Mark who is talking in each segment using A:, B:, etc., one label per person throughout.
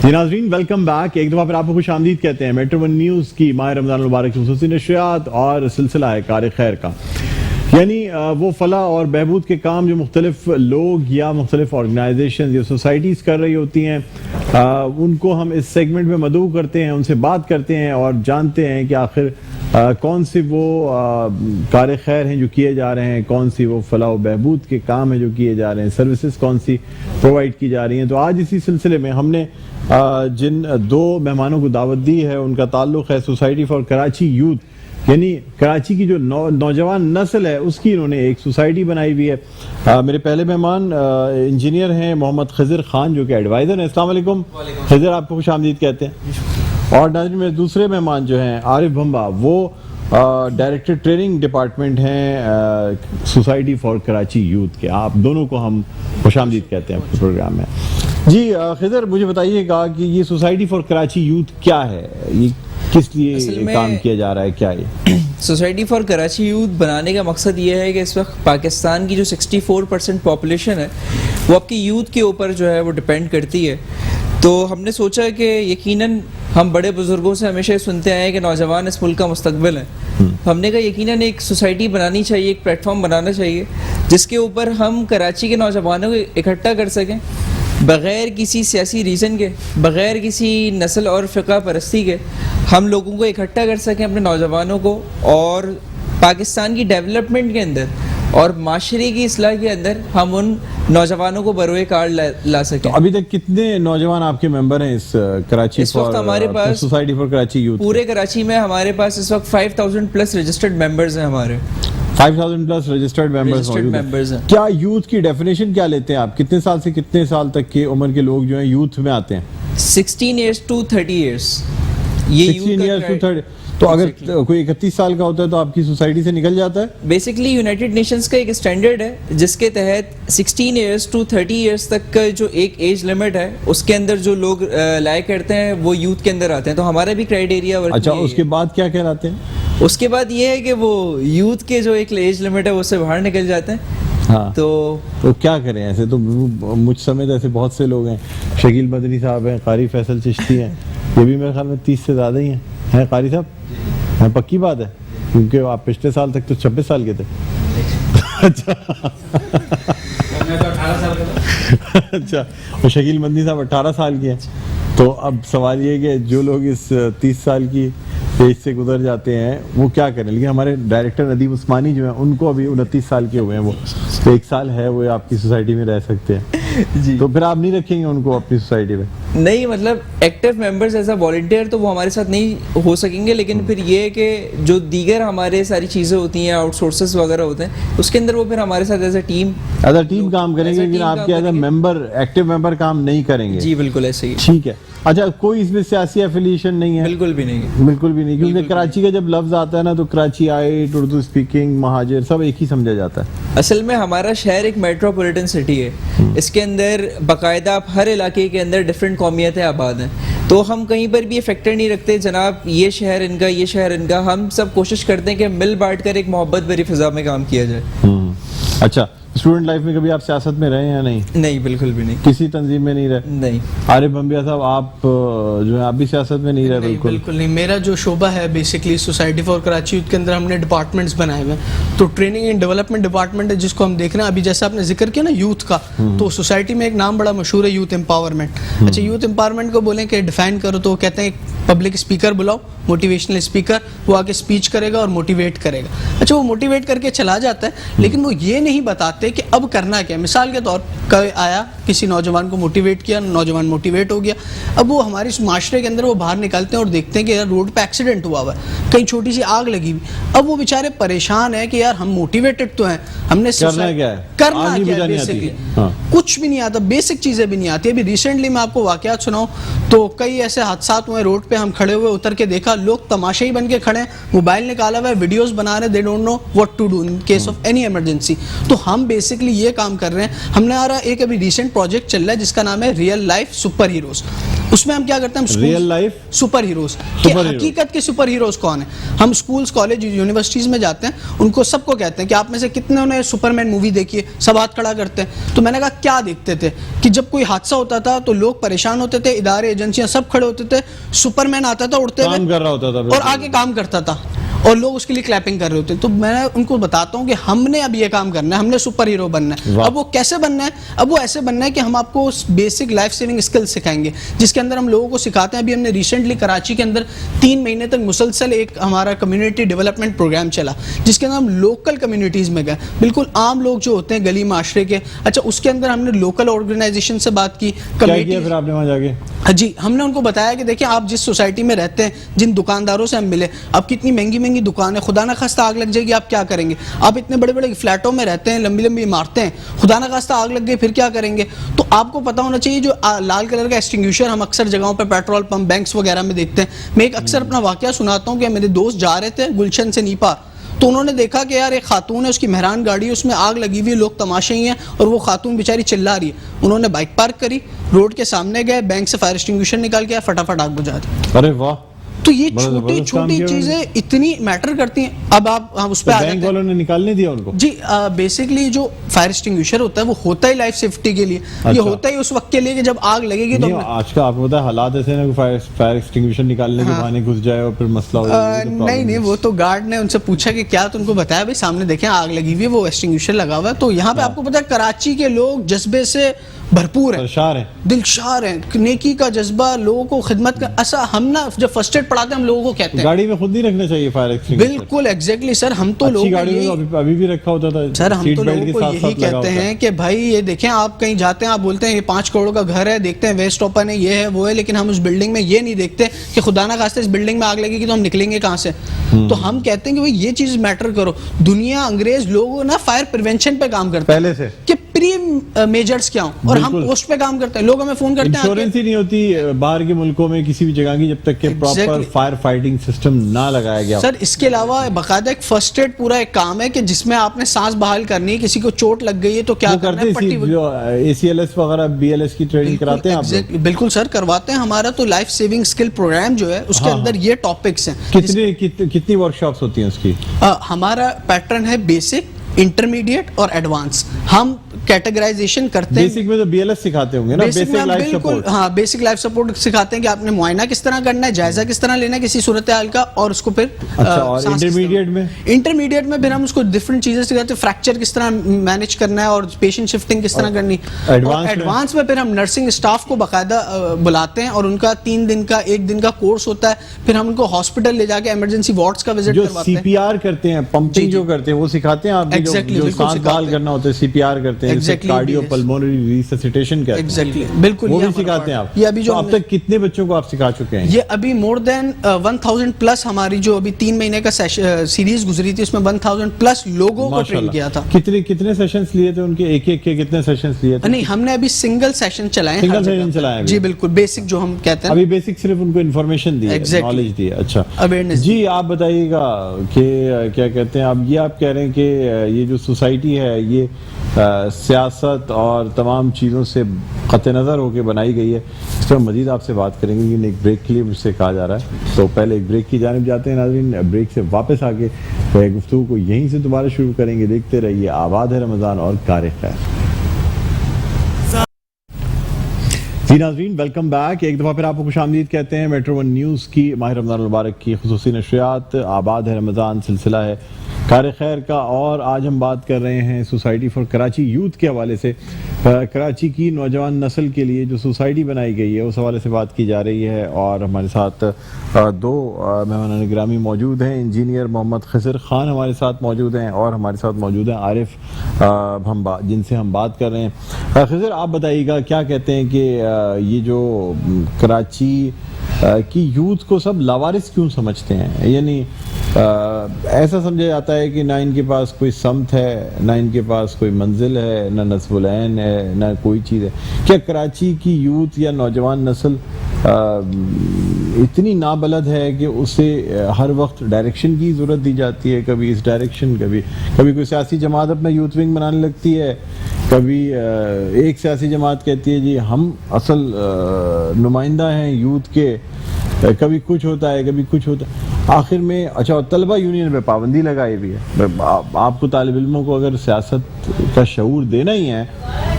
A: جی ناظرین welcome back. ایک دفعہ پھر آپ کو خوش آمدید کہتے ہیں میٹرو ون نیوز کی ماہ رمضان المبارک کی خصوصی نشریات اور سلسلہ ہے کار خیر کا. یعنی وہ فلاح اور بہبود کے کام جو مختلف لوگ یا مختلف آرگنائزیشنز یا سوسائٹیز کر رہی ہوتی ہیں, ان کو ہم اس سیگمنٹ میں مدعو کرتے ہیں, ان سے بات کرتے ہیں اور جانتے ہیں کہ آخر کون سی وہ کار خیر ہیں جو کیے جا رہے ہیں, کون سی وہ فلاح و بہبود کے کام ہیں جو کیے جا رہے ہیں, سروسز کون سی پرووائڈ کی جا رہی ہیں. تو آج اسی سلسلے میں ہم نے جن دو مہمانوں کو دعوت دی ہے ان کا تعلق ہے سوسائٹی فار کراچی یوتھ, یعنی کراچی کی جو نوجوان نسل ہے اس کی انہوں نے ایک سوسائٹی بنائی ہوئی ہے. میرے پہلے مہمان انجینئر ہیں محمد خضر خان جو کہ ایڈوائزر ہیں. السلام علیکم خضر, آپ کو خوش آمدید کہتے ہیں. اور ناظرین میرے دوسرے مہمان جو ہیں عارف بھمبا, وہ ڈائریکٹر ٹریننگ ڈپارٹمنٹ ہیں سوسائٹی فار کراچی یوتھ کے. آپ دونوں کو ہم خوش آمدید کہتے ہیں اپنے پروگرام میں. جی خضر, مجھے بتائیے گا کہ یہ سوسائٹی فار کراچی یوتھ کیا ہے, یہ کس لیے کام کیا جا رہا ہے, کیا یہ
B: سوسائٹی فار کراچی یوتھ بنانے کا مقصد یہ ہے کہ اس وقت پاکستان کی جو 64% پاپولیشن ہے وہ آپ کی یوتھ کے اوپر جو ہے وہ ڈپینڈ کرتی ہے. تو ہم نے سوچا کہ یقیناً ہم بڑے بزرگوں سے ہمیشہ سنتے آئے ہیں کہ نوجوان اس ملک کا مستقبل ہے. ہم نے کہا یقیناً ایک سوسائٹی بنانی چاہیے, ایک پلیٹ فارم بنانا چاہیے جس کے اوپر ہم کراچی کے نوجوانوں کو اکٹھا کر سکیں بغیر کسی سیاسی ریزن کے, بغیر کسی نسل اور فقہ پرستی کے. ہم لوگوں کو اکٹھا کر سکیں اپنے نوجوانوں کو, اور پاکستان کی ڈیولپمنٹ کے اندر اور معاشرے کی اصلاح کے اندر ہم ان نوجوانوں کو بروئے کار لا سکیں.
A: ابھی تک کتنے نوجوان آپ کے ممبر ہیں اس کراچی
B: ہمارے پاس
A: سوسائٹی فار کراچی یوتھ؟
B: پورے کراچی میں ہمارے پاس اس وقت 5000 پلس رجسٹرڈ ممبرز ہیں. ہمارے
A: 5000 پلس رجسٹرڈ ممبرز ہیں. کیا یوتھ کی ڈیفینیشن کیا لیتے ہیں آپ؟ کتنے سال سے کتنے سال تک کی عمر کے لوگ جو ہیں یوتھ میں آتے ہیں؟
B: 16 ایئرس ٹو 30 ایئرس. یہ
A: 16 ایئرس ٹو 30. تو اگر کوئی 31 سال کا ہوتا ہے تو آپ کی سوسائٹی سے نکل جاتا ہے؟
B: بیسکلی یونائٹڈ نیشنز کا ایک اسٹینڈرڈ ہے جس کے تحت 16 ایئرس ٹو 30 ایئرس تک کا جو ایک ایج لمٹ ہے اس کے اندر جو لوگ لائق کرتے ہیں وہ یوتھ کے اندر آتے ہیں. تو ہمارا بھی کرائیٹیریا.
A: اچھا, اس کے بعد کیا کہلاتے ہیں؟
B: اس کے بعد یہ ہے کہ وہ یوتھ کے جو ایک ایج لمٹ ہے اس سے باہر نکل جاتے ہیں.
A: ہاں, تو کیا کریں؟ ایسے تو مجھ سمیت ایسے بہت سے لوگ ہیں. شکیل مدنی صاحب ہیں, قاری فیصل چشتی ہیں, یہ بھی میرے خیال میں 30 سے زیادہ ہی ہیں قاری صاحب. ہاں, پکی بات ہے, کیونکہ آپ پچھلے سال تک تو 26 سال کے تھے. اچھا, اور شکیل مدنی صاحب 18 سال کے ہیں. تو اب سوال یہ کہ جو لوگ اس 30 سال کی ایج سے گزر جاتے ہیں وہ کیا کریں؟ لیکن ہمارے ڈائریکٹر ندیم عثمانی جو ہیں ان کو ابھی 29 سال کے ہوئے ہیں, وہ تو 1 سال ہے وہ آپ کی سوسائٹی میں رہ سکتے ہیں. جی, تو پھر آپ نہیں رکھیں گے ان کو اپنی سوسائٹی میں؟
B: نہیں, مطلب active members as a volunteer تو وہ ہمارے ساتھ نہیں ہو سکیں گے, لیکن پھر یہ کہ جو دیگر ہمارے ساری چیزیں ہوتی ہیں, آؤٹ سورسز وغیرہ ہوتے ہیں, اس کے اندر وہ پھر ہمارے ساتھ ایز اے ٹیم
A: کام کریں گے, لیکن آپ کے ایز اے ممبر ایکٹیو ممبر کام نہیں کریں گے.
B: جی بالکل ایسے ہی.
A: ٹھیک ہے. اچھا, کوئی اس میں سیاسی ایفیلیشن نہیں ہے؟
B: بالکل بھی نہیں,
A: بالکل بھی نہیں, کیونکہ کراچی کا جب لفظ آتا ہے نا تو کراچی آئٹ, اردو اسپیکنگ, مہاجر سب ایک ہی سمجھا جاتا ہے.
B: اصل میں ہمارا شہر ایک میٹروپولیٹن سٹی ہے. اس کے اندر باقاعدہ آپ ہر علاقے کے اندر ڈفرینٹ قومیتیں آباد ہیں. تو ہم کہیں پر بھی یہ فیکٹر نہیں رکھتے جناب یہ شہر ان کا, یہ شہر ان کا. ہم سب کوشش کرتے ہیں کہ مل بانٹ کر ایک محبت بھری فضا میں کام کیا جائے.
A: اچھا, اسٹوڈنٹ لائف میں کبھی آپ سیاست میں رہے ہیں یا نہیں؟
B: نہیں, بالکل بھی نہیں.
A: کسی تنظیم میں نہیں رہے؟
B: نہیں.
A: عارف بھمبیا صاحب, آپ جو ہے آپ بھی سیاست میں نہیں رہے؟
C: بالکل نہیں. میرا جو شعبہ ہے basically society for Karachi youth کے اندر ہم نے ڈپارٹمنٹس بنائے ہوئے ہیں. تو ٹریننگ اینڈ ڈیولپمنٹ ڈپارٹمنٹ ہے جس کو ہم دیکھ رہے ہیں. ابھی جیسے آپ نے ذکر کیا نا یوتھ کا, تو سوسائٹی میں ایک نام بڑا مشہور ہے یوتھ امپاورمنٹ. اچھا, یوتھ امپاورمنٹ کو بولیں کہ ڈیفائن کرو تو وہ کہتے ہیں پبلک اسپیکر بلاؤ, موٹیویشنل اسپیکر, وہ آ کے اسپیچ کرے گا اور موٹیویٹ کرے گا. اچھا, وہ موٹیویٹ کر کے چلا جاتا ہے, لیکن وہ یہ نہیں بتاتے کہ اب کرنا کیا. مثال کے طور پر آیا کسی نوجوان کو موٹیویٹ کیا, نوجوان موٹیویٹ ہو گیا. اب وہ ہمارے معاشرے کے اندر وہ باہر نکلتے ہیں اور دیکھتے ہیں کہ یار روڈ پہ ایکسیڈنٹ ہوا ہوا ہے, کہیں چھوٹی سی آگ لگی ہوئی. اب وہ بیچارے پریشان ہیں کہ یار ہم موٹیویٹڈ تو ہیں, ہم نے کرنا کیا بیسکلی کچھ بھی نہیں آتا, بیسک چیزیں بھی نہیں آتی. ابھی ریسنٹلی میں آپ کو واقعات سناؤں تو کئی ایسے حادثات ہوئے روڈ پہ, ہم کھڑے ہوئے اتر کے دیکھا لوگ تماشائی بن کے کھڑے ہیں, موبائل نکالا ہوا ہے, ویڈیوز بنا رہے, they don't know what to do in case of any emergency. تو ہم بیسکلی یہ کام کر رہے ہیں. ہم نے ایک ابھی ریسنٹ پروجیکٹ چل رہا ہے جس کا نام ہے ریئل لائف سپر ہیروز. اس میں ہم کیا کرتے ہیں, ہم
A: ریئل لائف
C: سپر ہیروز کہ حقیقت کے سپر ہیروز کون ہیں. ہم اسکولز, کالج, یونیورسٹیز میں جاتے ہیں, ان کو سب کو کہتے ہیں کہ آپ میں سے کتنے نے سپر مین مووی دیکھی ہے, سب ہاتھ کھڑا کرتے ہیں. تو میں نے کہا کیا دیکھتے تھے کہ جب کوئی حادثہ ہوتا تھا تو لوگ پریشان ہوتے تھے, ادارے ایجنسیاں سب کھڑے ہوتے تھے, سپر مین آتا تھا اڑتے ہوئے
A: کام کر رہا ہوتا تھا
C: اور آگے کام کرتا تھا اور لوگ اس کے لیے کلیپنگ کر رہے ہوتے ہیں. تو میں ان کو بتاتا ہوں کہ ہم نے اب یہ کام کرنا ہے, ہم نے سپر ہیرو بننا ہے. اب وہ کیسے بننا ہے؟ اب وہ ایسے بننا ہے کہ ہم آپ کو بیسک لائف سیونگ اسکل سکھائیں گے, جس کے اندر ہم لوگوں کو سکھاتے ہیں. ابھی ہم نے ریسنٹلی کراچی کے اندر 3 مہینے تک مسلسل ایک ہمارا کمیونٹی ڈیولپمنٹ پروگرام چلا, جس کے اندر ہم لوکل کمیونٹیز میں گئے, بالکل عام لوگ جو ہوتے ہیں گلی معاشرے کے. اچھا, اس کے اندر ہم نے لوکل آرگنائزیشن سے بات کی,
A: پھر آپ نے وہاں جا کے
C: جی ہم نے ان کو بتایا کہ دیکھیں آپ جس سوسائٹی میں رہتے ہیں, جن دکانداروں سے ہم ملے, اب کتنی مہنگی مہنگی دکانیں, خدا نہ خواستہ آگ لگ جائے گی, آپ کیا کریں گے؟ آپ اتنے بڑے بڑے فلیٹوں میں رہتے ہیں, لمبی لمبی عمارتیں ہیں, خدا نہ خواستہ آگ لگ گئی پھر کیا کریں گے؟ تو آپ کو پتا ہونا چاہیے جو لال کلر کا ایکسٹنگوشر ہم اکثر جگہوں پہ پیٹرول پمپ, بینکس وغیرہ میں دیکھتے ہیں. میں ایک اکثر اپنا واقعہ سناتا ہوں کہ میرے دوست جا رہے تھے گلشن سے نیپا, تو انہوں نے دیکھا کہ یار ایک خاتون ہے, اس کی مہران گاڑی ہے, اس میں آگ لگی ہوئی, لوگ تماشے ہی ہیں, اور وہ خاتون بیچاری چلا رہی ہے. انہوں نے بائک پارک کری, روڈ کے سامنے گئے, بینک سے فائر ایکسٹنگوشر نکال کے فٹافٹ آگ بجھا دی.
A: ارے واہ,
C: تو یہ چھوٹی چھوٹی چیزیں اتنی میٹر کرتی ہیں. اب آپ اس پہ
A: بینک والوں نے نکالنے دیا ان کو؟
C: جی بیسکلی جو فائر ایکسٹنگوشر ہوتا ہے وہ ہوتا ہی لائف سیفٹی کے لیے, یہ ہوتا ہی اس وقت کے لیے کہ جب آگ لگے گی. تو
A: آج کا آپ کو پتا ہے حالات ایسے ہیں کہ فائر ایکسٹنگوشر نکالنے کے بہانے گھس جائے اور پھر مسئلہ ہو جائے.
C: نہیں, وہ تو گارڈ نے ان سے پوچھا کہ کیا, تو ان کو بتایا بھائی سامنے دیکھیں آگ لگی ہوئی ہے, وہ ایکسٹنگوشر لگا ہوا ہے. تو یہاں پہ آپ کو پتا ہے کراچی کے لوگ جذبے سے بھرپور ہیں, دلشار ہیں, نیکی کا جذبہ, لوگوں کو خدمت کا. ایسا ہم نا جب فرسٹ ایڈ پڑھاتے ہیں ہم لوگوں کو کہتے ہیں
A: گاڑی میں خود نہیں رکھنا چاہیے فائر ایکسٹنگوشر.
C: بالکل ایگزیکٹلی سر, ہم تو لوگ
A: ابھی بھی رکھا ہوتا تھا
C: سر, ہم تو لوگوں کو یہی کہتے ہیں کہ بھائی یہ دیکھیں آپ کہیں جاتے ہیں, آپ بولتے ہیں یہ 5 کروڑ کا گھر ہے, دیکھتے ہیں ویسٹ اوپن ہے, یہ ہے وہ ہے, لیکن ہم اس بلڈنگ میں یہ نہیں دیکھتے کہ خدا نہ خواستہ اس بلڈنگ میں آگ لگے گی تو ہم نکلیں گے کہاں سے. تو ہم کہتے ہیں کہ بھائی یہ چیز میٹر کرو. دنیا انگریز لوگ نا فائر پریونشن پہ کام کرتے ہیں
A: پہلے سے
C: کہ پری میجرز کیا ہوں, اور ہم پوسٹ پہ کام کرتے ہیں. لوگ ہمیں فون کرتے ہیں,
A: انشورنس ہی نہیں ہوتی باہر کے ملکوں میں کسی بھی جگہ کی جب تک کہ پراپر فائر فائٹنگ سسٹم نہ لگایا گیا.
C: سر اس کے علاوہ باقاعدہ ایک فرسٹ ایڈ پورا ایک کام ہے کہ جس میں آپ نے سانس بحال کرنی ہے, کسی کو چوٹ لگ گئی ہے تو کیا کرنا ہے.
A: ACLS وغیرہ BLS کی ٹریننگ کراتے ہیں آپ؟
C: بالکل سر کرواتے ہیں. ہمارا تو لائف سیونگ اسکل پروگرام جو ہے اس کے اندر یہ ٹاپکس ہیں.
A: کتنی ورکشاپس ہوتی ہیں اس کی؟
C: ہمارا پیٹرن ہے بیسک, انٹرمیڈیٹ اور ایڈوانس. ہم کیٹیگرائزیشن کرتے ہیں.
A: بیسک میں تو BLS سکھاتے ہوں گے نا, بیسک لائف سپورٹ.
C: ہاں, بیسک لائف سپورٹ سکھاتے ہیں کہ آپ نے معائنہ کس طرح کرنا ہے, جائزہ کس طرح لینا ہے کسی صورتحال کا, اور اس کو پھر انٹرمیڈیٹ میں پھر ہم اس کو ڈفرنٹ چیزیں سکھاتے ہیں. فریکچر کس طرح مینیج کرنا ہے اور پیشنٹ شفٹنگ کس طرح کرنی. ایڈوانس میں پھر ہم نرسنگ اسٹاف کو باقاعدہ بلاتے ہیں اور ان کا 3 دن کا 1 دن کا کورس ہوتا ہے. پھر ہم ان کو ہاسپٹل لے جا کے ایمرجنسی وارڈز کا وزٹ کرواتے ہیں.
A: CPR کرتے ہیں, پمپنگ جو کرتے ہیں وہ سکھاتے ہیں آپ, جو سانس بحال کرنا ہوتا ہے CPR کرتے ہیں, کارڈیو پلمونری ریسسیٹیشن کہتے ہیں.
C: ایگزیکٹلی, بالکل
A: وہ بھی سکھاتے ہیں آپ. یہ ابھی جو اب تک کتنے بچوں کو آپ سکھا چکے ہیں؟
C: یہ ابھی مور دین 1000 پلس ہماری جو ابھی 3 مہینے کا سیریز گزری تھی, اس میں 1000 پلس لوگوں کو ٹرین کیا تھا.
A: کتنے سیشنز لیے تھے ان کے, ایک کے کتنے سیشنز لیے تھے؟
C: نہیں, ہم نے ابھی سنگل سیشن چلائے ہیں. جی بالکل, بیسک جو ہم کہتے ہیں
A: ابھی بیسک صرف ان کو انفارمیشن دی, نالج دی. اچھا جی, آپ بتائیے گا کہ کیا کہتے ہیں آپ کہہ رہے ہیں کہ یہ جو سوسائٹی ہے یہ سیاست اور تمام چیزوں سے قطع نظر ہو کے بنائی گئی ہے. اس پر مزید آپ سے بات کریں گے, لیکن ایک بریک کے لیے مجھ سے کہا جا رہا ہے, تو پہلے ایک بریک کی جانب جاتے ہیں. ناظرین, بریک سے واپس آ کے گفتگو کو یہیں سے دوبارہ شروع کریں گے. دیکھتے رہیے آباد ہے رمضان اور کار خیر. جی ناظرین, ویلکم بیک. ایک دفعہ پھر آپ کو خوش آمدید کہتے ہیں. میٹرو ون نیوز کی ماہ رمضان المبارک کی خصوصی نشریات آباد ہے رمضان سلسلہ ہے کار خیر کا, اور آج ہم بات کر رہے ہیں سوسائٹی فار کراچی یوتھ کے حوالے سے. کراچی کی نوجوان نسل کے لیے جو سوسائٹی بنائی گئی ہے اس حوالے سے بات کی جا رہی ہے, اور ہمارے ساتھ 2 مہمانان گرامی موجود ہیں. انجینئر محمد خضر خان ہمارے ساتھ موجود ہیں, اور ہمارے ساتھ موجود ہیں عارف بھمبا, جن سے ہم بات کر رہے ہیں. خضر, آپ بتائیے گا کیا کہتے ہیں کہ یہ جو کراچی کی یوتھ کو سب لاوارث کیوں سمجھتے ہیں؟ یعنی ایسا سمجھا جاتا ہے کہ نہ ان کے پاس کوئی سمت ہے, نہ ان کے پاس کوئی منزل ہے, نہ نصب العین ہے, نہ کوئی چیز ہے. کیا کراچی کی یوتھ یا نوجوان نسل اتنی نابلد ہے کہ اسے ہر وقت ڈائریکشن کی ضرورت دی جاتی ہے. کبھی اس ڈائریکشن, کبھی کوئی سیاسی جماعت اپنا یوتھ ونگ بنانے لگتی ہے, کبھی ایک سیاسی جماعت کہتی ہے جی ہم اصل نمائندہ ہیں یوتھ کے, کبھی کچھ ہوتا ہے کبھی کچھ ہوتا ہے. آخر میں اچھا طلبہ یونین پہ پابندی لگائی ہوئی ہے. آپ کو طالب علموں کو اگر سیاست کا شعور دینا ہی ہے,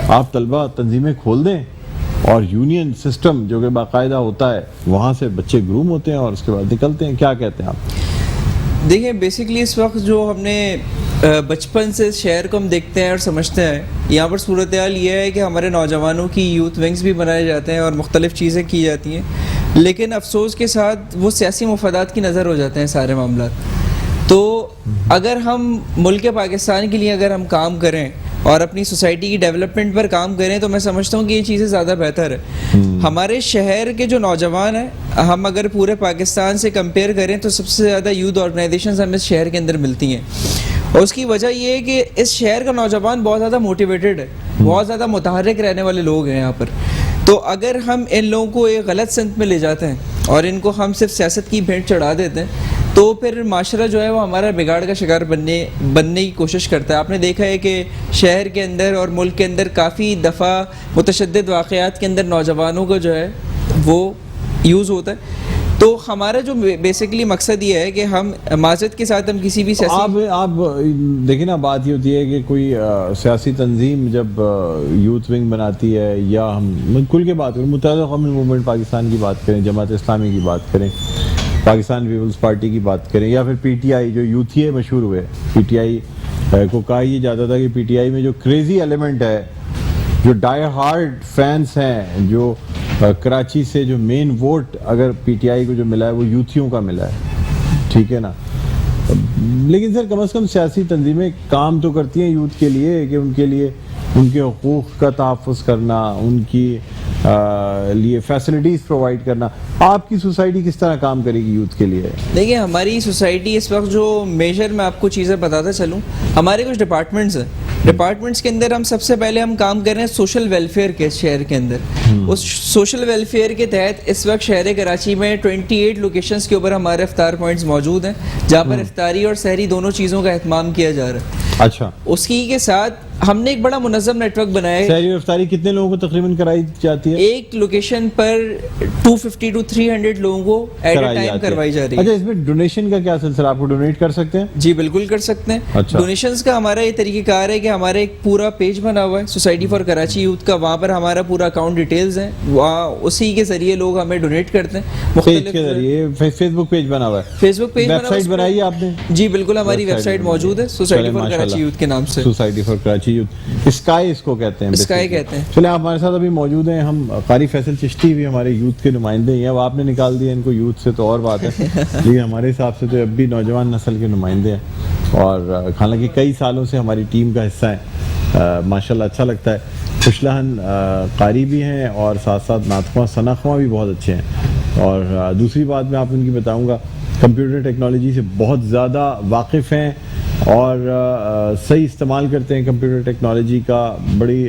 A: آپ طلبہ تنظیمیں کھول دیں اور یونین سسٹم جو کہ باقاعدہ ہوتا ہے وہاں سے بچے گروم ہوتے ہیں اور اس کے بعد نکلتے ہیں. کیا کہتے ہیں آپ؟
B: دیکھیں بیسکلی اس وقت جو ہم نے بچپن سے شہر کو ہم دیکھتے ہیں اور سمجھتے ہیں, یہاں پر صورتحال یہ ہے کہ ہمارے نوجوانوں کی یوتھ ونگز بھی بنائے جاتے ہیں اور مختلف چیزیں کی جاتی ہیں, لیکن افسوس کے ساتھ وہ سیاسی مفادات کی نظر ہو جاتے ہیں سارے معاملات. تو اگر ہم ملک پاکستان کے لیے اگر ہم کام کریں اور اپنی سوسائٹی کی ڈیولپمنٹ پر کام کریں تو میں سمجھتا ہوں کہ یہ چیزیں زیادہ بہتر ہے. ہمارے شہر کے جو نوجوان ہیں, ہم اگر پورے پاکستان سے کمپیئر کریں تو سب سے زیادہ یوتھ آرگنائزیشنز ہمیں اس شہر کے اندر ملتی ہیں, اور اس کی وجہ یہ ہے کہ اس شہر کا نوجوان بہت زیادہ موٹیویٹڈ ہے, بہت زیادہ متحرک رہنے والے لوگ ہیں یہاں پر. تو اگر ہم ان لوگوں کو ایک غلط سمت میں لے جاتے ہیں اور ان کو ہم صرف سیاست کی بھینٹ چڑھا دیتے ہیں تو پھر معاشرہ جو ہے وہ ہمارا بگاڑ کا شکار بننے کی کوشش کرتا ہے. آپ نے دیکھا ہے کہ شہر کے اندر اور ملک کے اندر کافی دفعہ متشدد واقعات کے اندر نوجوانوں کو جو ہے وہ یوز ہوتا ہے. تو ہمارا جو بیسکلی مقصد یہ ہے کہ ہم معذرت کے ساتھ ہم کسی بھی سیاسی
A: آپ دیکھیں نا, بات یہ ہوتی ہے کہ کوئی سیاسی تنظیم جب یوتھ ونگ بناتی ہے, یا ہم کل کے بات کریں, متحدہ قومی موومنٹ پاکستان کی بات کریں, جماعت اسلامی کی بات کریں, پاکستان پیپلز پارٹی کی بات کریں, یا پھر پی ٹی آئی جو یوتھیے مشہور ہوئے. پی ٹی آئی کو کہا یہ جاتا تھا کہ پی ٹی آئی میں جو کریزی ایلیمنٹ ہے, جو ڈائی ہارڈ فینس ہیں, جو کراچی سے جو مین ووٹ اگر پی ٹی آئی کو جو ملا ہے وہ یوتھیوں کا ملا ہے, ٹھیک ہے نا. لیکن سر کم از کم سیاسی تنظیمیں کام تو کرتی ہیں یوتھ کے لیے, کہ ان کے لیے ان کے حقوق کا تحفظ کرنا, ان کی لیے فیسلٹیز پرووائڈ کرنا. آپ کی سوسائٹی کس طرح کام کرے گی یوتھ کے لیے؟
B: دیکھیے ہماری سوسائٹی اس وقت جو میجر میں آپ کو چیزیں بتاتا چلوں, ہمارے کچھ ڈپارٹمنٹس ہیں. ڈپارٹمنٹس کے اندر ہم سب سے پہلے ہم کام کر رہے ہیں سوشل ویلفیئر کے شہر کے اندر. اس سوشل ویلفیئر کے تحت اس وقت شہر کراچی میں 28 لوکیشنز کے اوپر ہمارے افطار پوائنٹس موجود ہیں جہاں پر افطاری اور سحری دونوں چیزوں کا اہتمام کیا جا رہا ہے.
A: اچھا,
B: اس کی کے ساتھ ہم نے ایک بڑا منظم نیٹ ورک بنایا ہے.
A: سحری اور افطاری کتنے لوگوں کو تقریباً کرائی جاتی ہے؟
B: ایک لوکیشن پر 250 to 300 لوگوں کو ایٹ اے ٹائم کروائی جا رہی ہے.
A: اچھا, اس میں ڈونیشن کا کیا سلسلہ, آپ کو ڈونیٹ کر سکتے ہیں؟
B: جی بالکل کر سکتے ہیں. ڈونیشنز کا ہمارا یہ طریقہ کار ہے کہ ہمارا ایک پورا پیج بنا ہوا ہے سوسائٹی فار کراچی یوتھ کا, وہاں پر ہمارا پورا اکاؤنٹ ڈیٹیلز ہیں, وہاں اسی کے ذریعے لوگ ہمیں ڈونیٹ کرتے ہیں.
A: مختلف کے ذریعے فیس بک پیج بنا ہوا ہے,
B: فیس بک پیج
A: ویب سائٹ بنائی ہے آپ نے؟
B: جی بالکل, ہماری ویب سائٹ موجود ہے سوسائٹی فار کراچی یوتھ کے نام سے.
A: Society for Karachi youth, SKY اس کو کہتے ہیں,
B: اسکائی کہتے ہیں.
A: چلے آپ ہمارے ساتھ ابھی موجود ہیں, ہم قاری فیصل چشتی بھی ہمارے یوتھ کے نمائندے ہیں. اب آپ نے نکال دیا ان کو یوتھ سے تو اور بات ہے, لیکن ہمارے حساب سے تو اب بھی نوجوان نسل کے نمائندے ہیں, اور حالانکہ کئی سالوں سے ہماری ٹیم کا حصہ ہیں. ماشاءاللہ اچھا لگتا ہے. خوشلہن قاری بھی ہیں اور ساتھ ساتھ ناطخواں ثناء بھی بہت اچھے ہیں. اور دوسری بات میں آپ ان کی بتاؤں گا, کمپیوٹر ٹیکنالوجی سے بہت زیادہ واقف ہیں اور صحیح استعمال کرتے ہیں کمپیوٹر ٹیکنالوجی کا, بڑی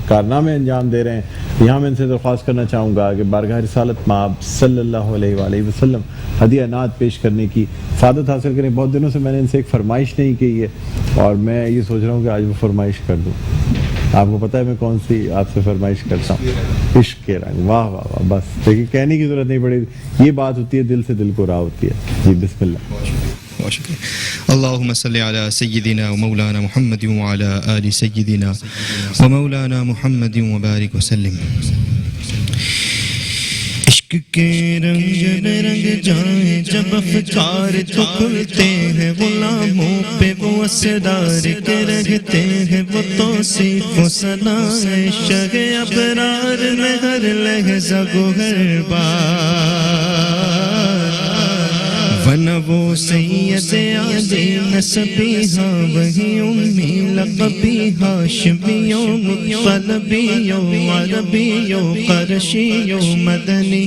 A: کارنامے انجام دے رہے ہیں. یہاں میں ان سے درخواست کرنا چاہوں گا کہ بارگاہ رسالت مآب صلی اللہ علیہ وآلہ وسلم ہدیہ نعت پیش کرنے کی سعادت حاصل کریں. بہت دنوں سے میں نے ان سے ایک فرمائش نہیں کی ہے اور میں یہ سوچ رہا ہوں کہ آج وہ فرمائش کر دوں. آپ کو پتہ ہے میں کون سی آپ سے فرمائش کرتا ہوں؟ عشق کے رنگ. واہ واہ واہ, بس لیکن کہنے کی ضرورت نہیں پڑے, یہ بات ہوتی ہے دل سے دل کو راہ ہوتی ہے. جی بسم اللہ.
D: اللهم صل على سيدنا ومولانا محمد وعلى آل سيدنا ومولانا محمد وبارك وسلم. عشق کے رنگ میں رنگ جائیں جب افکار تو کھلتے ہیں, غلاموں پہ وہ اسرار کے رہتے ہیں, وہ توصیف و ثناء شہ ابرار میں ہر لحظہ گوہر بار. ون وہ سید علی نسبیہ وہی امی لقبیہ, شمیوں مطلبیوں عربیوں قرشیوں مدنی,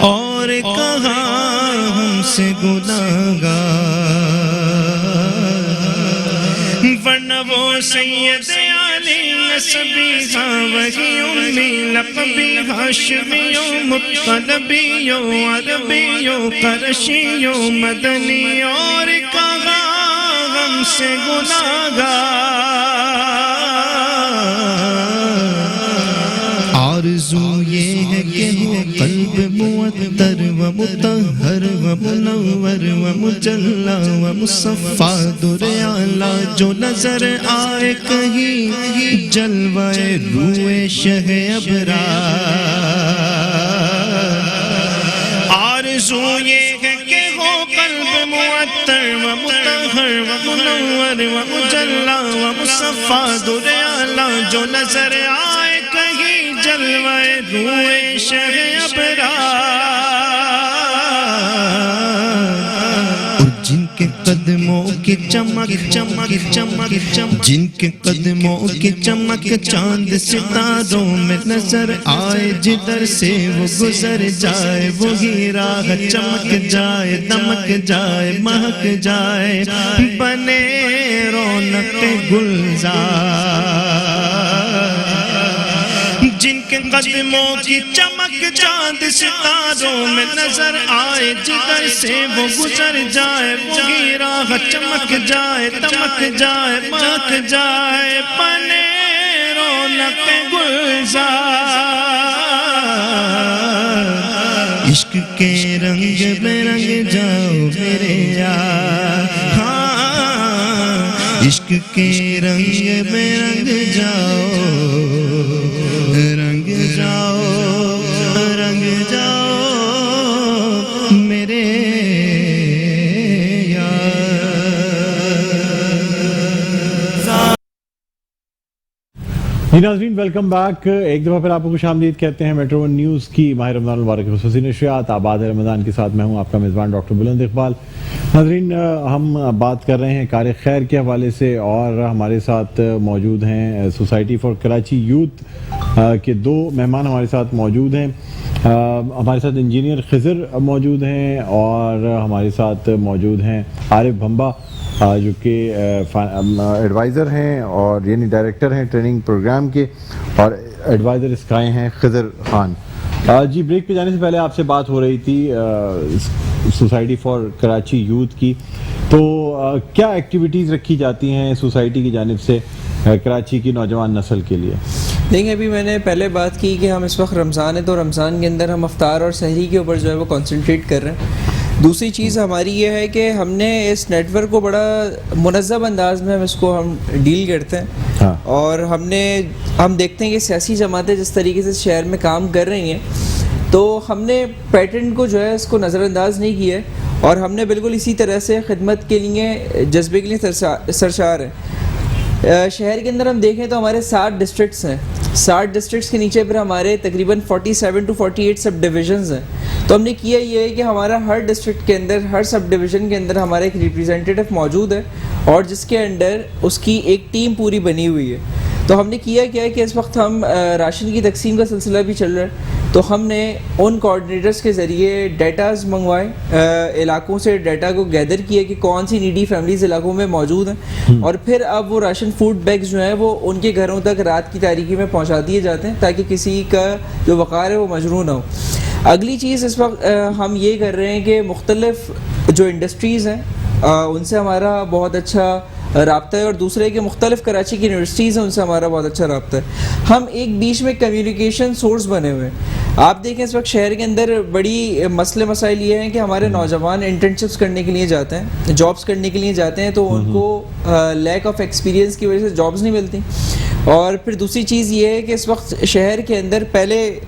D: اور کہاں ہم سے گناہگار. ون وہ سید علی نسبی ہاں وہی امی لقبی ہاشمیوں مطلبیوں عربیوں قرشیوں مدنی اور کہا غم سے گناہگار آرزو یہ ہے کہ ہو قلب معطر و مطہر و منور و مجلا و مصفا در اعلیٰ جو نظر آئے کہیں جلوہ روح شہ ابرار آرزو یہ ہے کہ ہو قلب معطر و مطہر و منور و مجلا و مصفا در اعلیٰ جو نظر آئے کہیں جلوہ روح شہ ابرار اور جن کے قدموں کی چمک چمک چمک چمک جن کے قدموں کی چمک چاند ستاروں میں نظر آئے جدھر سے وہ گزر جائے وہی راہ چمک جائے دمک جائے مہک جائے بنے رونق گلزار جن کے قدموں کی چمک چاند ستاروں میں نظر آئے جدھر سے وہ گزر جائے وہی راہ چمک جائے دمک جائے مہک جائے بنے رونق گلزار عشق کے رنگ میں رنگ جاؤ میرے یار ہاں عشق کے رنگ میں رنگ جاؤ رنگ جاؤ رنگ جاؤ میرے
A: جی ناظرین ویلکم بیک. ایک دفعہ پھر آپ کو خوش آمدید کہتے ہیں میٹرو ون نیوز کی ماہ رمضان المبارک خصوصی نشریات آباد رمضان کے ساتھ میں ہوں آپ کا میزبان ڈاکٹر بلند اقبال. ناظرین ہم بات کر رہے ہیں کار خیر کے حوالے سے اور ہمارے ساتھ موجود ہیں سوسائٹی فار کراچی یوتھ کے دو مہمان ہمارے ساتھ موجود ہیں. ہمارے ساتھ انجینئر خضر موجود ہیں اور ہمارے ساتھ موجود ہیں عارف بھمبا جو کہ ایڈوائزر ہیں اور یعنی ڈائریکٹر ہیں ٹریننگ پروگرام کے اور ایڈوائزر اسکائی ہیں خضر خان. جی بریک پہ جانے سے پہلے آپ سے بات ہو رہی تھی سوسائٹی فار کراچی یوتھ کی, تو کیا ایکٹیویٹیز رکھی جاتی ہیں سوسائٹی کی جانب سے کراچی کی نوجوان نسل کے لیے؟
B: دیکھیں ابھی میں نے پہلے بات کی کہ ہم اس وقت رمضان ہے تو رمضان کے اندر ہم افطار اور سحری کے اوپر جو ہے وہ کنسنٹریٹ کر رہے ہیں. دوسری چیز ہماری یہ ہے کہ ہم نے اس نیٹ ورک کو بڑا منظم انداز میں ہم ڈیل کرتے ہیں اور ہم دیکھتے ہیں کہ سیاسی جماعتیں جس طریقے سے شہر میں کام کر رہی ہیں تو ہم نے پیٹرن کو جو ہے اس کو نظر انداز نہیں کیا ہے اور ہم نے بالکل اسی طرح سے خدمت کے لیے جذبے کے لیے سرشار ہے. شہر کے اندر ہم دیکھیں تو ہمارے 60 ڈسٹرکٹس ہیں. 60 ڈسٹرکٹس کے نیچے پھر ہمارے تقریباً 47 to 48 سب ڈویژنز ہیں. تو ہم نے کیا یہ ہے کہ ہمارا ہر ڈسٹرکٹ کے اندر ہر سب ڈویژن کے اندر ہمارا ایک ریپریزنٹیٹو موجود ہے اور جس کے انڈر اس کی ایک ٹیم پوری بنی ہوئی ہے. تو ہم نے کیا ہے کہ اس وقت ہم راشن کی تقسیم کا سلسلہ بھی چل رہا ہے تو ہم نے ان کوآرڈینیٹرز کے ذریعے ڈیٹاز منگوائے, علاقوں سے ڈیٹا کو گیدر کیا کہ کون سی نیڈی فیملیز علاقوں میں موجود ہیں اور پھر اب وہ راشن فوڈ بیگز جو ہیں وہ ان کے گھروں تک رات کی تاریکی میں پہنچا دیے جاتے ہیں تاکہ کسی کا جو وقار ہے وہ مجروح نہ ہو. اگلی چیز اس وقت ہم یہ کر رہے ہیں کہ مختلف جو انڈسٹریز ہیں ان سے ہمارا بہت اچھا رابطہ ہے اور دوسرے کہ مختلف کراچی کی یونیورسٹیز ہیں ان سے ہمارا بہت اچھا رابطہ ہے. ہم ایک بیچ میں کمیونیکیشن سورس بنے ہوئے ہیں. آپ دیکھیں اس وقت شہر کے اندر بڑی مسائل یہ ہیں کہ ہمارے نوجوان انٹرنشپس کرنے کے لیے جاتے ہیں, جابس کرنے کے لیے جاتے ہیں تو ان کو لیک آف ایکسپیرینس کی وجہ سے جابس نہیں ملتی. اور پھر دوسری چیز یہ ہے کہ اس وقت شہر کے اندر پہلے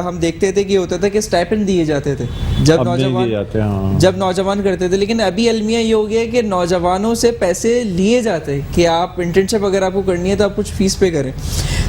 B: ہم دیکھتے تھے کہ ہوتا تھا کہ اسٹائپنڈ دیے جاتے تھے جب نوجوان کرتے تھے, لیکن ابھی المیہ یہ ہو گیا کہ نوجوانوں سے پیسے لیے جاتے ہیں کہ آپ انٹرنشپ اگر آپ کو کرنی ہے تو آپ کچھ فیس پے کریں.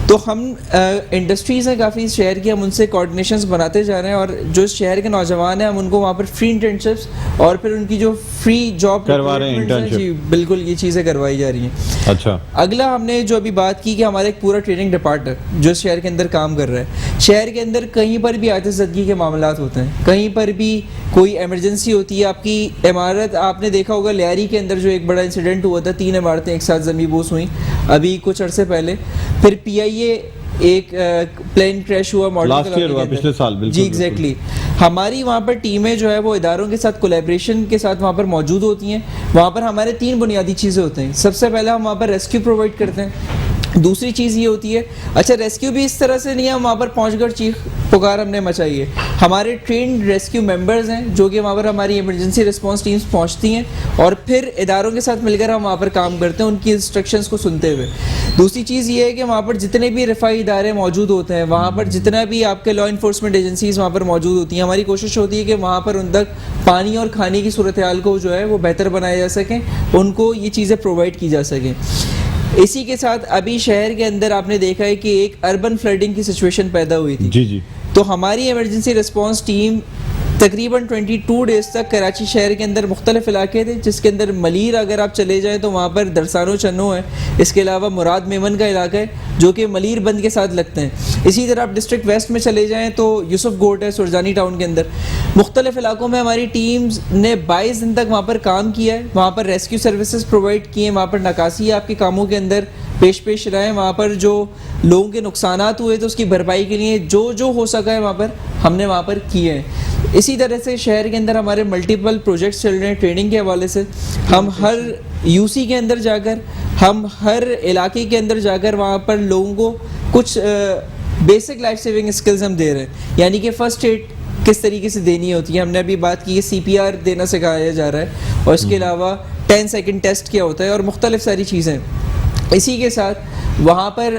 B: تو ہم انڈسٹریز ہیں کافی شہر کی, ہم ان سے کوآرڈینیشنز بناتے جا رہے ہیں, اور جو شہر کے نوجوان ہیں ہم ان کو وہاں پر فری انٹرنشپس اور پھر ان کی جو فری جاب
A: کروا رہے ہیں.
B: جی بالکل, یہ چیزیں کروائی جا رہی ہیں.
A: اچھا,
B: اگلا ہم نے جو ابھی بات کی کہ ہمارا ایک پورا ٹریننگ ڈپارٹمنٹ جو شہر کے اندر کام کر رہا ہے. شہر کے اندر کہیں پر بھی آتش زدگی کے معاملات ہوتے ہیں, کہیں پر بھی کوئی ایمرجنسی ہوتی ہے, آپ کی عمارت, آپ نے دیکھا ہوگا لیاری کے اندر جو ایک بڑا انسیڈنٹ ہوا تھا, 3 عمارتیں ایک ساتھ زمین بوس ہوئیں ابھی کچھ عرصے پہلے. پھر پی آئی اے ایک پلین کریش ہوا
A: پچھلے سال.
B: جی ایگزیکٹلی. ہماری وہاں پر ٹیمیں جو ہے وہ اداروں کے ساتھ کولیبریشن کے ساتھ وہاں پر موجود ہوتی ہیں. وہاں پر ہمارے 3 بنیادی چیزیں ہوتے ہیں. سب سے پہلا ہم وہاں پر ریسکیو پرووائڈ کرتے ہیں. دوسری چیز یہ ہوتی ہے, اچھا ریسکیو بھی اس طرح سے نہیں ہے وہاں پر پہنچ کر چیخ پکار ہم نے مچائی ہے. ہمارے ٹرینڈ ریسکیو ممبرز ہیں جو کہ وہاں پر ہماری ایمرجنسی رسپانس ٹیمز پہنچتی ہیں, اور پھر اداروں کے ساتھ مل کر ہم وہاں پر کام کرتے ہیں ان کی انسٹرکشنز کو سنتے ہوئے. دوسری چیز یہ ہے کہ وہاں پر جتنے بھی رفائی ادارے موجود ہوتے ہیں, وہاں پر جتنا بھی آپ کے لا انفورسمنٹ ایجنسیز وہاں پر موجود ہوتی ہیں, ہماری کوشش ہوتی ہے کہ وہاں پر ان تک پانی اور کھانے کی صورتحال کو جو ہے وہ بہتر بنایا جا سکیں, ان کو یہ چیزیں پرووائڈ کی جا سکیں. اسی کے ساتھ ابھی شہر کے اندر آپ نے دیکھا ہے کہ ایک اربن فلڈنگ کی سچویشن پیدا ہوئی تھی.
A: جی.
B: تو ہماری ایمرجنسی رسپانس ٹیم تقریباً 22 ڈیز تک کراچی شہر کے اندر مختلف علاقے تھے, جس کے اندر ملیر اگر آپ چلے جائیں تو وہاں پر درسان و چنو ہے, اس کے علاوہ مراد میمن کا علاقہ ہے جو کہ ملیر بند کے ساتھ لگتے ہیں. اسی طرح آپ ڈسٹرکٹ ویسٹ میں چلے جائیں تو یوسف گوٹ ہے سرجانی ٹاؤن کے اندر. مختلف علاقوں میں ہماری ٹیمز نے 22 دن تک وہاں پر کام کیا ہے, وہاں پر ریسکیو سروسز پرووائڈ کیے ہیں, وہاں پر نکاسی آپ کے کاموں کے اندر پیش رہے ہیں, وہاں پر جو لوگوں کے نقصانات ہوئے تو اس کی بھرپائی کے لیے جو ہو سکا ہے وہاں پر ہم نے وہاں پر کیے ہیں. اسی طرح سے شہر کے اندر ہمارے ملٹیپل پروجیکٹس چل رہے ہیں ٹریننگ کے حوالے سے. ہم ہر یو سی کے اندر جا کر, ہم ہر علاقے کے اندر جا کر وہاں پر لوگوں کو کچھ بیسک لائف سیونگ اسکلز ہم دے رہے ہیں, یعنی کہ فرسٹ ایڈ کس طریقے سے دینی ہوتی ہے. ہم نے ابھی بات کی کہ CPR دینا سکھایا جا رہا ہے, اور اس کے علاوہ 10 سیکنڈ ٹیسٹ کیا ہوتا ہے, اور مختلف ساری چیزیں. اسی کے ساتھ وہاں پر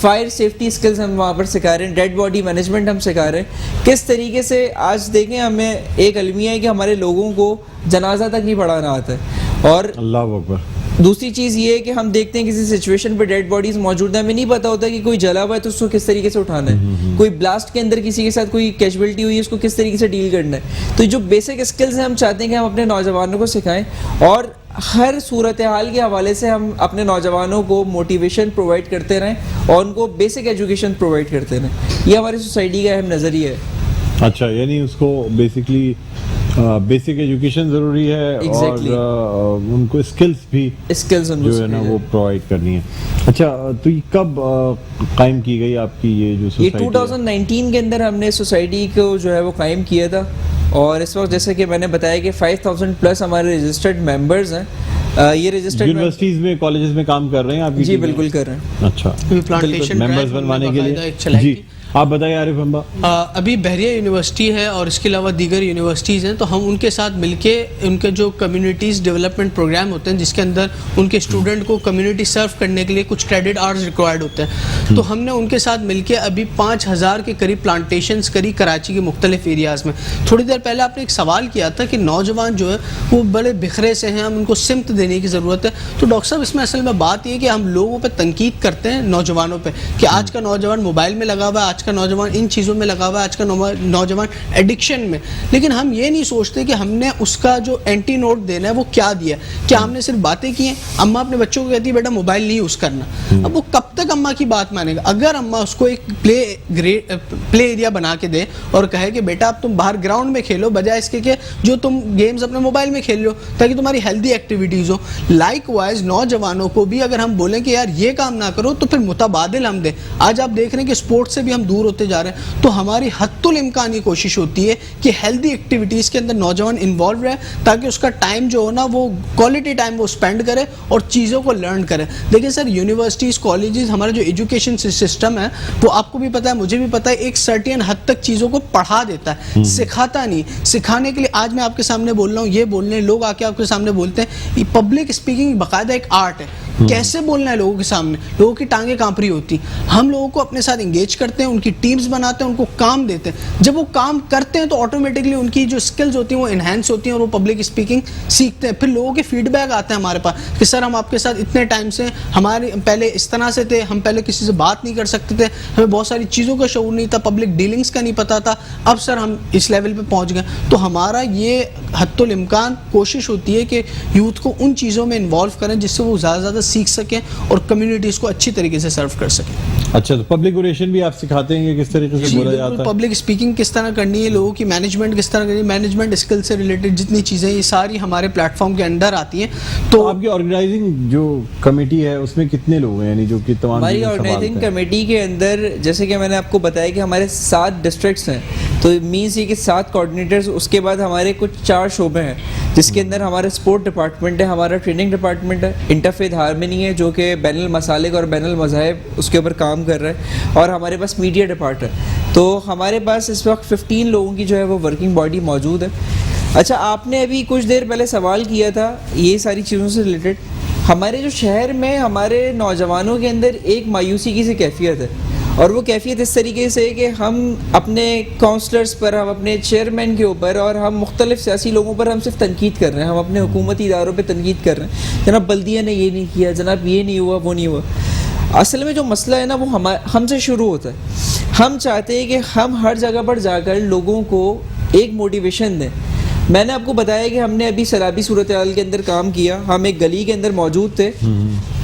B: فائر سیفٹی اسکلز ہم وہاں پر سکھا رہے ہیں, ڈیڈ باڈی مینجمنٹ ہم سکھا رہے ہیں. کس طریقے سے آج دیکھیں ہمیں ایک المیہ ہے کہ ہمارے لوگوں کو جنازہ تک نہیں پڑھانا آتا ہے, اور
A: اللہ اکبر.
B: دوسری چیز یہ ہے کہ ہم دیکھتے ہیں کسی سچویشن پہ ڈیڈ باڈیز موجود ہیں, ہمیں نہیں پتا ہوتا کہ کوئی جلا ہوا ہے تو اس کو کس طریقے سے اٹھانا ہے, کوئی بلاسٹ کے اندر کسی کے ساتھ کوئی کیجویلٹی ہوئی ہے اس کو کس طریقے سے ڈیل کرنا ہے. تو جو بیسک اسکلز ہیں ہم چاہتے ہیں کہ ہم اپنے نوجوانوں کو سکھائیں, اور ہر صورتحال کے حوالے سے ہم اپنے نوجوانوں کو موٹیویشن پرووائڈ کرتے رہیں اور ان کو بیسک ایجوکیشن پرووائڈ کرتے رہیں. یہ ہماری سوسائٹی کا اہم نظریہ ہے.
A: اچھا, یعنی اس کو بیسکلی بیسک ایجوکیشن ضروری ہے, اور ان کو اسکلز بھی جو ہے نا وہ پرووائڈ کرنی ہے. اچھا, تو یہ کب قائم کی گئی آپ کی یہ جو سوسائٹی؟
B: یہ 2019 کے اندر ہم نے سوسائٹی کو جو ہے وہ قائم کیا تھا, اور اس وقت جیسے کہ میں نے بتایا کہ 5000+ ہمارے رجسٹرڈ ممبرز ہیں. یہ رجسٹرڈ
A: یونیورسٹیز میں کالجز میں کام کر رہے ہیں آپ؟
B: جی بالکل کر رہے ہیں.
A: اچھا, ممبرز بنوانے کے لیے. جی آپ بتائیے عارف امبا.
C: ابھی بحریہ یونیورسٹی ہے اور اس کے علاوہ دیگر یونیورسٹیز ہیں, تو ہم ان کے ساتھ مل کے ان کے جو کمیونٹیز ڈیولپمنٹ پروگرام ہوتے ہیں جس کے اندر ان کے اسٹوڈنٹ کو کمیونٹی سرو کرنے کے لیے کچھ کریڈٹ آورز ریکوائرڈ ہوتے ہیں, تو ہم نے ان کے ساتھ مل کے ابھی 5000 کے قریب پلانٹیشنز کری کراچی کے مختلف ایریاز میں. تھوڑی دیر پہلے آپ نے ایک سوال کیا تھا کہ نوجوان جو ہے وہ بڑے بکھرے سے ہیں, ہم ان کو سمت دینے کی ضرورت ہے. تو ڈاکٹر صاحب اس میں اصل میں بات یہ کہ ہم لوگوں پہ تنقید کرتے ہیں نوجوانوں پہ کہ آج کا نوجوان موبائل میں لگا ہوا ہے, آج کا نوجوان ان چیزوں میں لگا ہوا ہے, آج کا نوجوان ایڈکشن میں, لیکن ہم یہ نہیں سوچتے کہ ہم نے اس کا جو اینٹی نوٹ دینا ہے وہ کیا دیا. کیا ہم نے صرف باتیں کی ہیں؟ اماں اپنے بچوں کو کہتی ہے بیٹا موبائل نہیں یوز کرنا, اب وہ کب تک اماں کی بات مانے گا؟ اگر اماں اس کو ایک پلے ایریا بنا کے دے اور کہے کہ بیٹا اب تم باہر گراؤنڈ میں کھیلو بجائے اس کے کہ جو تم گیمز اپنے موبائل میں کھیل لو تاکہ تمہاری ہیلدی ایکٹیویٹیز ہو. لائک وائز نوجوانوں کو بھی اگر ہم بولیں کہ یار یہ کام نہ کرو تو پھر متبادل ہم دیں. آج آپ دیکھ رہے ہیں کہ اسپورٹ سے بھی ہم دور ہوتے جا رہے ہیں, تو ہماری حد الامکانی کوشش ہوتی ہے کہ ہیلدی ایکٹیویٹیز کے اندر نوجوان انوالو رہے تاکہ اس کا ٹائم جو ہو نا وہ کوالٹی ٹائم وہ اسپینڈ کرے اور چیزوں کو لرن کرے. دیکھیں سر, یونیورسٹیز کالجز ہمارا جو ایجوکیشن سسٹم ہے وہ آپ کو بھی پتہ ہے مجھے بھی پتہ ہے ایک سرٹین حد تک چیزوں کو پڑھا دیتا ہے, سکھاتا نہیں. سکھانے کے لیے آج میں آپ کے سامنے بول رہا ہوں, یہ بولنے لوگ آ کے آپ کے سامنے بولتے ہیں, پبلک اسپیکنگ باقاعدہ ایک آرٹ ہے. کیسے بولنا ہے لوگوں کے سامنے, لوگوں کی ٹانگیں کانپ رہی ہوتی. ہم لوگوں کو اپنے ساتھ انگیج کرتے ہیں, ان کی ٹیمز بناتے ہیں, ان کو کام دیتے ہیں. جب وہ کام کرتے ہیں تو آٹومیٹکلی ان کی جو اسکلز ہوتی ہیں وہ انہینس ہوتی ہیں اور وہ پبلک اسپیکنگ سیکھتے ہیں. پھر لوگوں کے فیڈ بیک آتے ہیں ہمارے پاس کہ سر ہم آپ کے ساتھ اتنے ٹائم سے, ہمارے پہلے اس طرح سے تھے, ہم پہلے کسی سے بات نہیں کر سکتے تھے, ہمیں بہت ساری چیزوں کا شعور نہیں تھا, پبلک ڈیلنگز کا نہیں پتا تھا, اب سر ہم اس لیول پہ پہنچ گئے. تو ہمارا یہ حد الامکان کوشش ہوتی ہے کہ یوتھ کو ان چیزوں میں انوالو کریں جس سے وہ زیادہ سے زیادہ سیکھ سکیں اور کمیونٹیز کو اچھی طریقے سے سرو کر سکیں.
A: اچھا, تو پبلک اوریشن بھی آپ سکھاتے ہیں کہ کس طریقے سے بولا جاتا ہے؟
C: پبلک اسپیکنگ کس طرح کرنی ہے, لوگوں کی مینجمنٹ کس طرح کرنی ہے, مینجمنٹ اسکل سے ریلیٹڈ جتنی چیزیں یہ ساری ہمارے پلیٹ فارم کے اندر آتی ہیں. تو
A: آپ کی آرگنائزنگ جو کمیٹی ہے اس میں کتنے لوگ ہیں, یعنی جو کہ تمام
B: ہماری آرگنائزنگ کمیٹی کے اندر جیسے کہ میں نے آپ کو بتایا کہ ہمارے 7 ڈسٹرکٹس ہیں, تو مینس یہ کہ 7 کوآرڈینیٹرز, اس کے بعد ہمارے کچھ 4 شعبے ہیں جس کے اندر ہمارا اسپورٹ ڈپارٹمنٹ ہے, ہمارا ٹریننگ ڈپارٹمنٹ ہے, انٹرفیتھ ہارمنی ہے جو کہ بین المسالک اور بین المذاہب اس کے اوپر کام کر رہا ہے, اور ہمارے پاس میڈیا ڈپارٹ ہے. تو ہمارے پاس اس وقت 15 لوگوں کی جو ہے وہ ورکنگ باڈی موجود ہے. اچھا, آپ نے ابھی کچھ دیر پہلے سوال کیا تھا یہ ساری چیزوں سے ریلیٹڈ. ہمارے جو شہر میں ہمارے نوجوانوں کے اندر ایک مایوسی کی سی کیفیت ہے, اور وہ کیفیت اس طریقے سے کہ ہم اپنے کونسلرز پر, ہم اپنے چیئرمین کے اوپر اور ہم مختلف سیاسی لوگوں پر ہم صرف تنقید کر رہے ہیں, ہم اپنے حکومتی اداروں پہ تنقید کر رہے ہیں, جناب بلدیہ نے یہ نہیں کیا, جناب یہ نہیں ہوا, وہ نہیں ہوا. اصل میں جو مسئلہ ہے نا وہ ہم سے شروع ہوتا ہے. ہم چاہتے ہیں کہ ہم ہر جگہ پر جا کر لوگوں کو ایک موٹیویشن دیں. میں نے آپ کو بتایا کہ ہم نے ابھی سیلابی صورتحال کے اندر کام کیا, ہم ایک گلی کے اندر موجود تھے,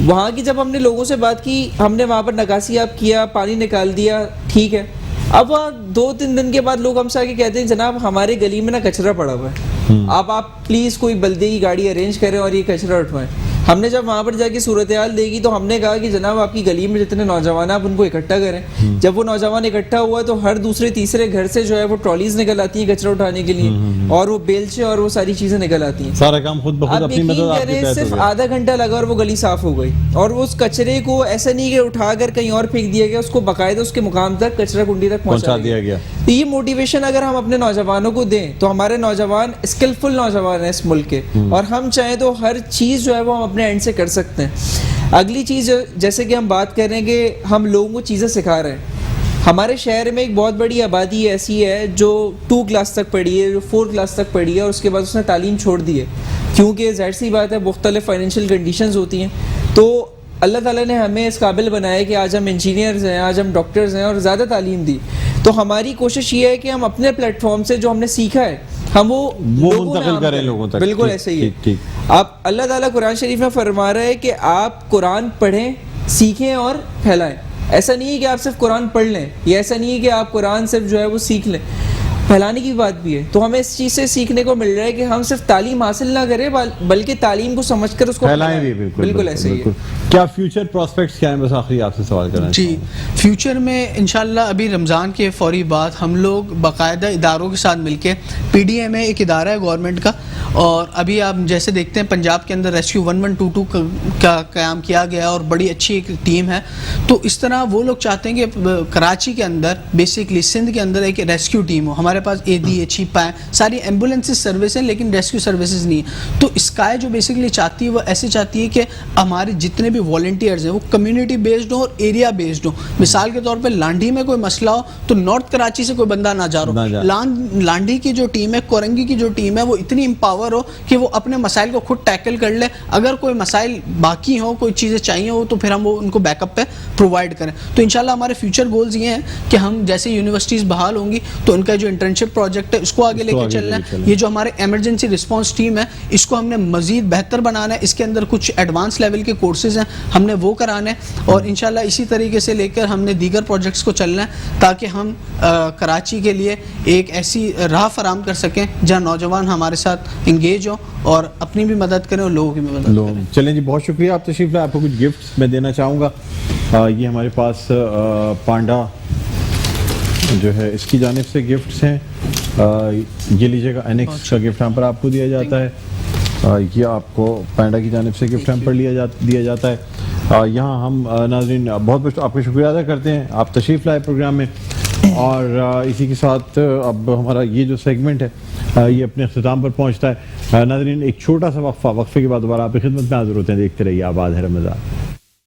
B: وہاں کی جب ہم نے لوگوں سے بات کی, ہم نے وہاں پر نکاسی آپ کیا, پانی نکال دیا, ٹھیک ہے. اب وہاں 2-3 دن کے بعد لوگ ہم سے آ کے کہتے ہیں جناب ہمارے گلی میں نا کچرا پڑا ہوا ہے, اب آپ پلیز کوئی بلدیہ کی گاڑی ارینج کریں اور یہ کچرا اٹھوائیں. ہم نے جب وہاں پر جا کے صورتحال دیکھی تو ہم نے کہا کہ جناب آپ کی گلی میں جتنے نوجوان ہیں آپ ان کو اکٹھا کریں. جب وہ نوجوان اکٹھا ہوا تو ہر دوسرے تیسرے گھر سے جو ہے وہ ٹرالیز نکل آتی ہیں کچرا اٹھانے کے لیے, اور وہ بیلچے اور وہ ساری چیزیں نکل آتی ہیں.
A: سارا کام خود بخود اپنی مدد آپ کے تحت
B: صرف آدھا گھنٹہ لگا اور وہ گلی صاف ہو گئی. اور وہ اس کچرے کو ایسا نہیں کہ اٹھا کر کہیں اور پھینک دیا گیا, اس کو باقاعدہ اس کے مقام تک کچرا کنڈی تک پہنچا دیا گیا. تو یہ موٹیویشن اگر ہم اپنے نوجوانوں کو دیں تو ہمارے نوجوان اسکلفل نوجوان ہیں اس ملک کے, اور ہم چاہیں تو ہر چیز جو ہے وہ ہم اپنے اینڈ سے کر سکتے ہیں. اگلی چیز جیسے کہ ہم بات کر رہے ہیں کہ ہم لوگوں کو چیزیں سکھا رہے ہیں. ہمارے شہر میں ایک بہت بڑی آبادی ایسی ہے جو 2 کلاس تک پڑھی ہے, جو 4 کلاس تک پڑھی ہے, اور اس کے بعد اس نے تعلیم چھوڑ دی ہے, کیونکہ ظاہر سی بات ہے مختلف فائنینشیل کنڈیشنز ہوتی ہیں. تو اللہ تعالیٰ نے ہمیں اس قابل بنایا کہ آج ہم انجینئرز ہیں, آج ہم ڈاکٹرز ہیں, اور زیادہ تعلیم دی. تو ہماری کوشش یہ ہے کہ ہم اپنے پلیٹ فارم سے جو ہم نے سیکھا ہے ہم وہ
A: منتقل کریں لوگوں تک.
B: بالکل ایسے ہی ہے. آپ اللہ تعالیٰ قرآن شریف میں فرما رہا ہے کہ آپ قرآن پڑھیں, سیکھیں اور پھیلائیں. ایسا نہیں ہے کہ آپ صرف قرآن پڑھ لیں, یا ایسا نہیں ہے کہ آپ قرآن صرف جو ہے وہ سیکھ لیں, پھیلانے کی بات بھی ہے. تو ہمیں اس چیز سے سیکھنے کو مل رہا ہے کہ ہم صرف تعلیم حاصل نہ کریں بلکہ تعلیم کو سمجھ کر اس کو
A: پھیلائیں بھی.
B: بالکل ایسے ہی ہے.
A: کیا فیوچر پراسپیکٹس کیا ہیں, بس آخری آپ سے سوال کرنا
C: جی, فیوچر میں انشاءاللہ ابھی رمضان کے فوری بعد ہم لوگ باقاعدہ اداروں کے ساتھ مل کے, پی ڈی ایم اے ایک ادارہ ہے گورنمنٹ کا, اور ابھی آپ جیسے دیکھتے ہیں پنجاب کے اندر ریسکیو 1122 کا قیام کیا گیا اور بڑی اچھی ایک ٹیم ہے. تو اس طرح وہ لوگ چاہتے ہیں کہ کراچی کے اندر بیسکلی سندھ کے اندر ایک ریسکیو ٹیم ہو. ہمارے پاس اے ڈی ایچ پائیں ساری ایمبولینس سروس ہیں لیکن ریسکیو سروسز نہیں ہیں. تو اسکائی جو بیسکلی چاہتی ہے وہ ایسے چاہتی ہے کہ ہمارے جتنے بھی والنٹیئرز ہیں وہ کمیونٹی بیسڈ ہوں اور ایریا بیسڈ ہوں. مثال کے طور پہ لانڈھی میں کوئی مسئلہ ہو تو نارتھ کراچی سے کوئی بندہ نہ جا رہا ہو, لانڈھی کی جو ٹیم ہے, کورنگی کی جو ٹیم ہے وہ اتنی امپاور ہو کہ وہ اپنے مسائل کو خود ٹیکل کر لے. اگر کوئی مسائل باقی ہوں, کوئی چیزیں چاہیے ہو, تو پھر ہم وہ ان کو بیک اپ پہ پرووائڈ کریں. تو انشاءاللہ ہمارے فیوچر گولز یہ ہیں کہ ہم جیسے یونیورسٹیز بحال ہوں گی تو ان کا جو انٹرنشپ پروجیکٹ ہے اس کو آگے لے کے چلنا ہے. یہ جو ہمارے ایمرجنسی رسپانس ٹیم ہے اس کو ہم نے مزید بہتر بنانا ہے. اس کے اندر کچھ ایڈوانس لیول کے کورسز ہیں, ہم نے وہ کرانے, اور انشاءاللہ اسی طریقے سے لے کر ہم نے دیگر پروجیکٹس کو چلنا ہے تاکہ ہم کراچی کے لیے ایک ایسی راہ فراہم کر سکیں جہاں نوجوان ہمارے ساتھ انگیج ہوں اور اپنی بھی مدد کریں اور لوگوں کی بھی مدد کریں.
A: چلیں جی, بہت شکریہ, آپ تشریف لائے. آپ کو کچھ گفٹس میں دینا چاہوں گا. یہ ہمارے پاس پانڈا جو ہے اس کی جانب سے گفٹس ہیں. یہ لیجیے گا, اینکس کا گفٹ ہم پر آپ کو دیا جاتا ہے. یہ آپ کو پینڈا کی جانب سے گفٹ ہم پر دیا جاتا ہے. یہاں ہم ناظرین بہت بہت آپ کا شکریہ ادا کرتے ہیں, آپ تشریف لائے پروگرام میں. اور اسی کے ساتھ اب ہمارا یہ جو سیگمنٹ ہے یہ اپنے اختتام پر پہنچتا ہے. ناظرین ایک چھوٹا سا وقفے کے بعد دوبارہ آپ کی خدمت میں حاضر ہوتے ہیں. دیکھتے رہیے آباد ہے رمضان.